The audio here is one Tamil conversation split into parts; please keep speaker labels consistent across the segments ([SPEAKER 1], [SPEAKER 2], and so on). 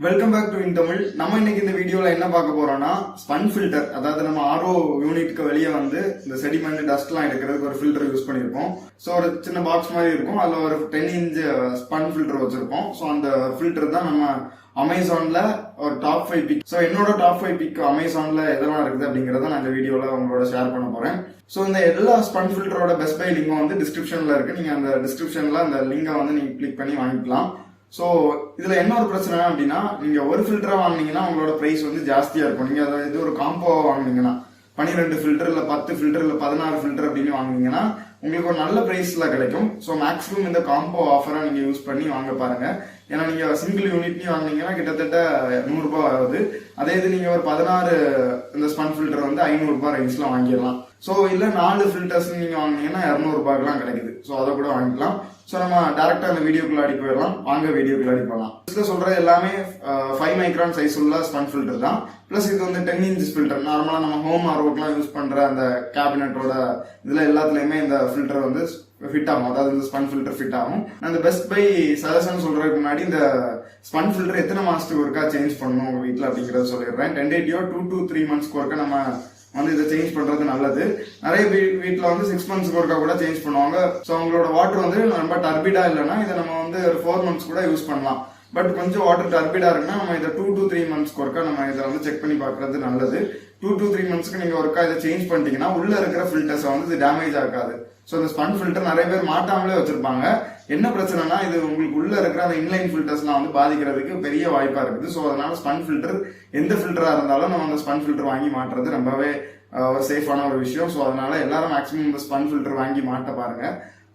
[SPEAKER 1] Welcome back to இன்டமிழ். நம்ம இன்னைக்கு இந்த வீடியோல என்ன பார்க்க போறோம்னா ஸ்பன் ஃபில்டர், அதாவது நம்ம ஆர்ஓ யூனிட்க்கு வெளியே வந்து இந்த செடிமெண்ட் டஸ்ட்லாம் எடுக்கிறதுக்கு ஒரு ஃபில்டர் யூஸ் பண்ணியிருக்கோம். ஸோ ஒரு சின்ன பாக்ஸ் மாதிரி இருக்கும், அதில் ஒரு 10 இன்ச் ஸ்பன் ஃபில்டர் வச்சிருக்கோம். ஸோ அந்த ஃபில்டர் தான் நம்ம அமேசான்ல ஒரு டாப் 5 பிக். ஸோ என்னோட டாப் 5 பிக் அமேசான்ல எதெல்லாம் இருக்குது அப்படிங்கறத நான் இந்த வீடியோல உங்களோட ஷேர் பண்ண போறேன். ஸோ இந்த எல்லா ஸ்பன் ஃபில்டரோட பெஸ்ட் பை லிங்கும் வந்து டிஸ்கிரிப்ஷன்ல இருக்கு. நீங்க அந்த டிஸ்கிரிப்ஷன்ல அந்த லிங்கை வந்து நீங்க கிளிக் பண்ணி வாங்கிக்கலாம். ஸோ இதுல என்ன ஒரு பிரச்சனை அப்படின்னா, நீங்க ஒரு ஃபில்டரா வாங்கினீங்கன்னா உங்களோட பிரைஸ் வந்து ஜாஸ்தியா இருக்கும். நீங்க அதாவது ஒரு காம்போவா வாங்கினீங்கன்னா 12 ஃபில்டர் இல்ல 10 ஃபில்டர் இல்ல 16 ஃபில்டர் அப்படின்னு வாங்கினீங்கன்னா உங்களுக்கு ஒரு நல்ல பிரைஸ்ல கிடைக்கும். ஸோ மேக்ஸிமம் இந்த காம்போ ஆஃபரா நீங்க யூஸ் பண்ணி வாங்க பாருங்க. ஏன்னா நீங்க சிங்கிள் யூனிட்லயும் வாங்கினீங்கன்னா கிட்டத்தட்ட 100 ரூபாய் ஆகுது. அதே இது நீங்க ஒரு 16 இந்த ஸ்பன் ஃபில்டர் வந்து 500 ரூபாய் ரேஞ்ச்ல வாங்கிடலாம். ஸோ இல்ல 4 ஃபில்டர்ஸ் நீங்க வாங்கினீங்கன்னா 200 ரூபாய்க்குலாம் கிடைக்குது. ஸோ அதை கூட வாங்கிக்கலாம். ஸோ நம்ம டேரக்டா அந்த வீடியோக்குள்ளாடி போயிடலாம். வாங்க வீடியோக்குள்ளாடி போகலாம். இதுல சொல்றது எல்லாமே 5 மைக்ரான் சைஸ் உள்ள ஸ்பன் ஃபில்டர் தான். பிளஸ் இது வந்து 10 இன்ச் ஃபில்டர். நார்மலா நம்ம ஹோம் ஆர்வோக்கெல்லாம் யூஸ் பண்ற அந்த கேபினட்டோட இதுல எல்லாத்துலயுமே இந்த ஃபில்டர் வந்து ஃபிட் ஆகும். அதாவது இந்த ஸ்பன் ஃபில்டர் ஃபிட் ஆகும். அந்த பெஸ்ட் பை சஜஷன் சொல்றதுக்கு முன்னாடி இந்த ஸ்பன் ஃபில்டர் எத்தனை மாசத்துக்கு ஒருக்கா சேஞ்ச் பண்ணணும் உங்க வீட்டுல அப்படிங்கறத சொல்லிடுறேன். டென்டேட்டிவா 2 to 3 monthsக்கு ஒருக்கா நம்ம வந்து இதை சேஞ்ச் பண்றது நல்லது. நிறைய வீட்டுல வந்து 6 monthsக்கு ஒருக்கா கூட சேஞ்ச் பண்ணுவாங்க. ஸோ அவங்களோட வாட்டர் வந்து ரொம்ப டர்பிடா இல்லைன்னா இதை நம்ம வந்து ஒரு 4 months கூட யூஸ் பண்ணலாம். பட் கொஞ்சம் வாட்டர் டர்பிடா இருக்குன்னா நம்ம இதை 2 to 3 monthsக்கு ஒருக்கா நம்ம இதை வந்து செக் பண்ணி பாக்குறது நல்லது. 2 to 3 monthsக்கு நீங்க ஒருக்கா இதை சேஞ்ச் பண்ணிட்டீங்கன்னா உள்ள இருக்கிற ஃபில்டர்ஸ் வந்து இது டேமேஜ் ஆகாது. ஸோ இந்த ஸ்பன் ஃபில்டர் நிறைய பேர் மாட்டாமலே வச்சிருப்பாங்க. என்ன பிரச்சனைனா இது உங்களுக்கு உள்ள இருக்கிற அந்த இன்லைன் ஃபில்டர்ஸ்லாம் வந்து பாதிக்கிறதுக்கு பெரிய வாய்ப்பா இருக்குது. ஸோ அதனால ஸ்பன் ஃபில்டர் எந்த ஃபில்டரா இருந்தாலும் நம்ம அந்த ஸ்பன் ஃபில்டர் வாங்கி மாட்டுறது ரொம்பவே ஒரு சேஃபான ஒரு விஷயம். ஸோ அதனால எல்லாரும் மேக்ஸிமம் இந்த ஸ்பன் ஃபில்டர் வாங்கி மாட்ட பாருங்க.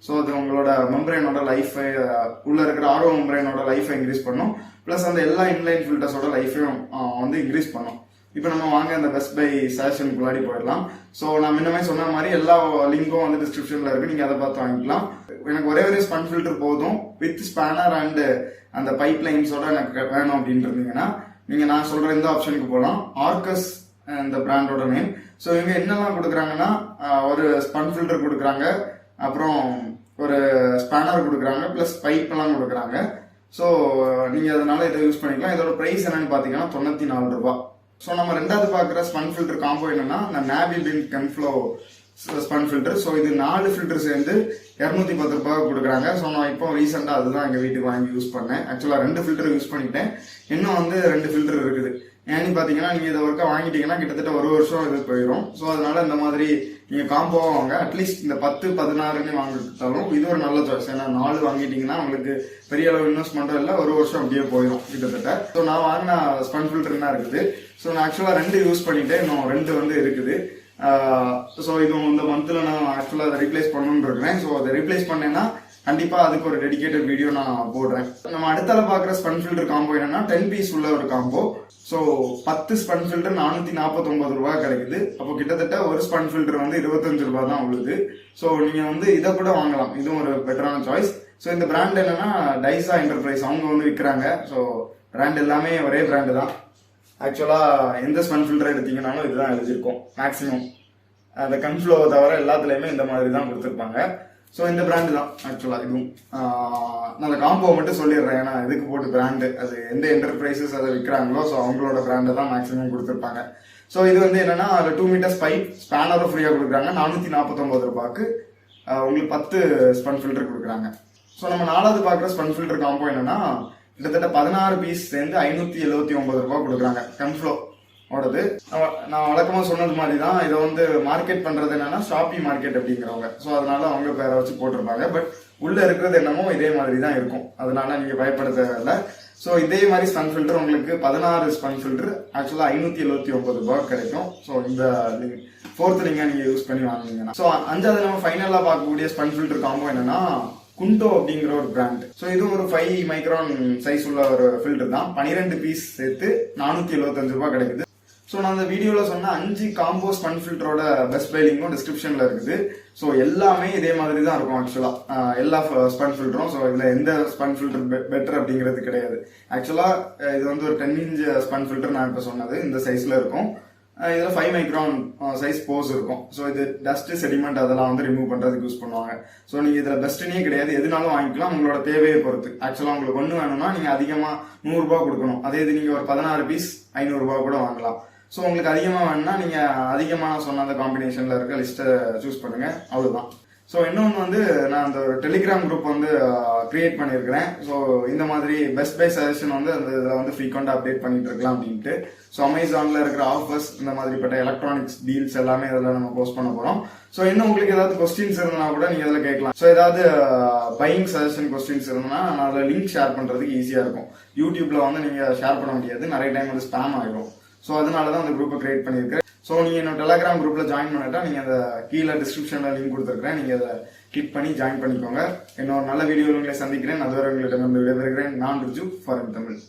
[SPEAKER 1] ஸோ அது உங்களோட மெம்பரேனோட லைஃபை, உள்ள இருக்கிற ஆர்ஓ மெம்பரேனோட லைஃபை இன்க்ரீஸ் பண்ணும். பிளஸ் அந்த எல்லா இன்லைன் ஃபில்டர்ஸோட லைஃபையும் வந்து இன்க்ரீஸ் பண்ணும். இப்போ நம்ம வாங்க அந்த பெஸ்ட் பை சஜஷனுக்குள்ளாடி போயிடலாம். ஸோ நான் முன்னமே சொன்ன மாதிரி எல்லா லிங்கும் வந்து டிஸ்கிரிப்ஷன்ல இருக்கு, நீங்க அதை பார்த்து வாங்கிக்கலாம். எனக்கு ஒரே ஒரு ஸ்பன் ஃபில்டர் போதும் வித் ஸ்பேனர் அண்ட் அந்த பைப் லைன்ஸோட எனக்கு வேணும் அப்படின்னு இருந்தீங்கன்னா நீங்க நான் சொல்ற இந்த ஆப்ஷனுக்கு போகலாம். ஆர்கஸ் இந்த பிராண்டோட நேம். ஸோ இவங்க என்னெல்லாம் கொடுக்குறாங்கன்னா ஒரு ஸ்பன் ஃபில்டர் கொடுக்குறாங்க, அப்புறம் ஒரு ஸ்பேனர் கொடுக்குறாங்க, பிளஸ் பைப் எல்லாம் கொடுக்குறாங்க. ஸோ நீங்க அதனால இதை யூஸ் பண்ணிக்கலாம். இதோட பிரைஸ் என்னன்னு பாத்தீங்கன்னா 94 ரூபாய். ஸோ நம்ம ரெண்டாவது பார்க்குற ஸ்பன் ஃபில்டர் காம்போ என்னன்னா Namibind Kemflo spun filter. So இது 4 ஃபில்டர் சேர்ந்து 210 ரூபாய் கொடுக்குறாங்க. ஸோ நான் இப்போ ரீசெண்டாக அதுதான் எங்கள் வீட்டுக்கு வாங்கி யூஸ் பண்ணேன். ஆக்சுவலாக 2 ஃபில்டர் யூஸ் பண்ணிட்டேன், இன்னும் வந்து 2 ஃபில்டர் இருக்குது. ஏன்னு பார்த்தீங்கன்னா நீங்கள் இதை ஒர்க்கா வாங்கிட்டீங்கன்னா கிட்டத்தட்ட 1 வருஷம் இது போயிடும். ஸோ அதனால இந்த மாதிரி நீங்கள் காம்போவா வாங்க. அட்லீஸ்ட் இந்த 10, 16 வாங்கிட்டாலும் இது ஒரு நல்ல சாய்ஸ். ஏன்னா 4 வாங்கிட்டீங்கன்னா உங்களுக்கு பெரிய அளவு இன்வெஸ்ட்மெண்ட்டும் இல்லை, 1 வருஷம் அப்படியே போயிடும் கிட்டத்தட்ட. ஸோ நான் வாங்கின ஸ்பன் ஃபில்டர் என்ன இருக்குது. ஸோ நான் ஆக்சுவலாக 2 யூஸ் பண்ணிட்டேன், இன்னும் 2 வந்து இருக்குது. ஸோ இது இந்த மந்த்ல நான் ஆக்சுவலாக அதை ரீப்ளேஸ் பண்ணணும்னு இருக்கிறேன். ஸோ அதை ரீப்ளேஸ் பண்ணேன்னா கண்டிப்பா அதுக்கு ஒரு டெடிகேட்டட் வீடியோ நான் போடுறேன். நம்ம அடுத்தால பாக்குற ஸ்பன் ஃபில்டர் காம்போ என்னன்னா 10 பீஸ் உள்ள ஒரு காம்போ. ஸோ 10 ஸ்பன் ஃபில்டர் 449 ரூபாய் கிடைக்குது. அப்போ கிட்டத்தட்ட ஒரு ஸ்பன் ஃபில்டர் வந்து 25 ரூபாய் தான் உள்ளது. ஸோ நீங்க வந்து இதை கூட வாங்கலாம், இதுவும் ஒரு பெட்டரான சாய்ஸ். ஸோ இந்த பிராண்ட் என்னன்னா டைசா என்டர்பிரைஸ், அவங்க வந்து விற்கிறாங்க. ஸோ பிராண்ட் எல்லாமே ஒரே பிராண்டு தான். ஆக்சுவலா எந்த ஸ்பன் ஃபில்டர் எடுத்தீங்கன்னாலும் இதுதான் எழுதியிருக்கும் மேக்சிமம். அந்த கன்ஃப்ளோ தவிர எல்லாத்துலயுமே இந்த மாதிரி தான் கொடுத்துருப்பாங்க. ஸோ இந்த பிராண்டு தான் ஆக்சுவலா இதுவும். நான் அந்த காம்போ மட்டும் சொல்லிடுறேன், ஏன்னா இதுக்கு போட்டு பிராண்டு அது எந்த என்டர்பிரைசஸ் அதை விற்கிறாங்களோ ஸோ அவங்களோட பிராண்டை தான் மேக்ஸிமம் கொடுத்துருப்பாங்க. ஸோ இது வந்து என்னன்னா அதில் 2 meters பைப் ஸ்பேனரும் ஃப்ரீயா கொடுக்குறாங்க. 449 ரூபாய்க்கு உங்களுக்கு 10 ஸ்பன் ஃபில்டர் கொடுக்குறாங்க. ஸோ நம்ம 4வது பார்க்குற ஸ்பன் ஃபில்டர் காம்போ என்னன்னா கிட்டத்தட்ட 16 பீஸ் சேர்ந்து 579 ரூபாய் கொடுக்குறாங்க. கெம்ஃப்ளோ ஓடது. நான் வழக்கமா சொன்னது மாதிரி தான் இதை வந்து மார்க்கெட் பண்றது என்னன்னா ஷாப்பி மார்க்கெட் அப்படிங்கிறவங்க. ஸோ அதனால அவங்க பேரை வச்சு போட்டிருப்பாங்க. பட் உள்ள இருக்கிறது என்னமோ இதே மாதிரி தான் இருக்கும், அதனால நீங்க பயப்பட தேவையில்லை. ஸோ இதே மாதிரி ஸ்பன் ஃபில்டர் உங்களுக்கு 16 ஸ்பன் ஃபில்டர் ஆக்சுவலா 579 ரூபாய் கிடைக்கும். ஸோ இந்த 4th லிங்கை நீங்க யூஸ் பண்ணி வாங்குனீங்கன்னா. ஸோ 5வது நம்ம ஃபைனலா பார்க்கக்கூடிய ஸ்பன் ஃபில்டர் காம்போ என்னன்னா Quntto அப்படிங்கிற ஒரு பிராண்ட். ஸோ இது ஒரு 5 மைக்ரான் சைஸ் உள்ள ஒரு ஃபில்டர் தான். 12 பீஸ் சேர்த்து 475 ரூபாய் கிடைக்குது. ஸோ நான் அந்த வீடியோல சொன்ன 5 காம்போ ஸ்பன் ஃபில்டரோட பெஸ்ட் பை லிங்கும் டிஸ்கிரிப்ஷன்ல இருக்குது. ஸோ எல்லாமே இதே மாதிரி தான் இருக்கும் ஆக்சுவலா எல்லா ஸ்பன் ஃபில்டரும். ஸோ இதுல எந்த ஸ்பன் ஃபில்டர் பெட்டர் அப்படிங்கிறது கிடையாது. ஆக்சுவலா இது வந்து ஒரு 10 inch ஸ்பன் ஃபில்டர் நான் இப்ப சொன்னது இந்த சைஸ்ல இருக்கும். இதுல 5 மைக்ரான் சைஸ் போஸ் இருக்கும். ஸோ இது டஸ்ட் செடிமெண்ட் அதெல்லாம் வந்து ரிமூவ் பண்றதுக்கு யூஸ் பண்ணுவாங்க. ஸோ நீங்க இதுல பெஸ்ட்னே கிடையாது, எதுனாலும் வாங்கிக்கலாம் உங்களோட தேவையை பொறுத்து. ஆக்சுவலா உங்களுக்கு ஒண்ணு வேணும்னா நீங்க அதிகமா 100 ரூபாய் கொடுக்கணும். அதே இது நீங்க ஒரு 16 பீஸ் 500 ரூபாய் கூட வாங்கலாம். ஸோ உங்களுக்கு அதிகமா வேணும்னா நீங்க அதிகமா சொன்ன அந்த காம்பினேஷன்ல இருக்க லிஸ்ட்டை சூஸ் பண்ணுங்க, அவ்வளவுதான். ஸோ இன்னொன்று வந்து நான் அந்த ஒரு டெலிகிராம் குரூப் வந்து கிரியேட் பண்ணியிருக்கிறேன். ஸோ இந்த மாதிரி பெஸ்ட் பை சஜஷன் வந்து அந்த இதில் வந்து ஃப்ரீக்வெண்டாக அப்டேட் பண்ணிட்டு இருக்கலாம் அப்படின்ட்டு. ஸோ அமேசானில் இருக்கிற ஆஃபர்ஸ் இந்த மாதிரிப்பட்ட எலக்ட்ரானிக்ஸ் டீல்ஸ் எல்லாமே இதில் நம்ம போஸ்ட் பண்ண போகிறோம். ஸோ இன்னும் உங்களுக்கு ஏதாவது கொஸ்டின்ஸ் இருந்தா கூட நீங்கள் இதில் கேட்கலாம். ஸோ ஏதாவது பையிங் சஜஷன் கொஸ்டின்ஸ் இருந்தா நான் அதில் லிங்க் ஷேர் பண்ணுறதுக்கு ஈஸியாக இருக்கும். யூடியூப்ல வந்து நீங்கள் ஷேர் பண்ண முடியாது, நிறைய டைம் வந்து ஸ்பேம் ஆகிடும். ஸோ அதனால தான் அந்த குரூப்பை கிரியேட் பண்ணியிருக்கேன். ஸோ நீங்கள் என்னோட டெலிகிராம் குரூப்பில் ஜாயின் பண்ணிட்டா நீங்கள் அந்த கீழே டிஸ்கிரிப்ஷனில் லிங்க் கொடுத்துருக்கேன், நீங்கள் அதை கிளிக் பண்ணி ஜாயின் பண்ணிக்கோங்க. இன்னொரு நல்ல வீடியோவில் உங்களை சந்திக்கிறேன். அதுவரை உங்களிடம் விடைபெறுகிறேன். நான் ரிஜு ஃபார் தமிழ்.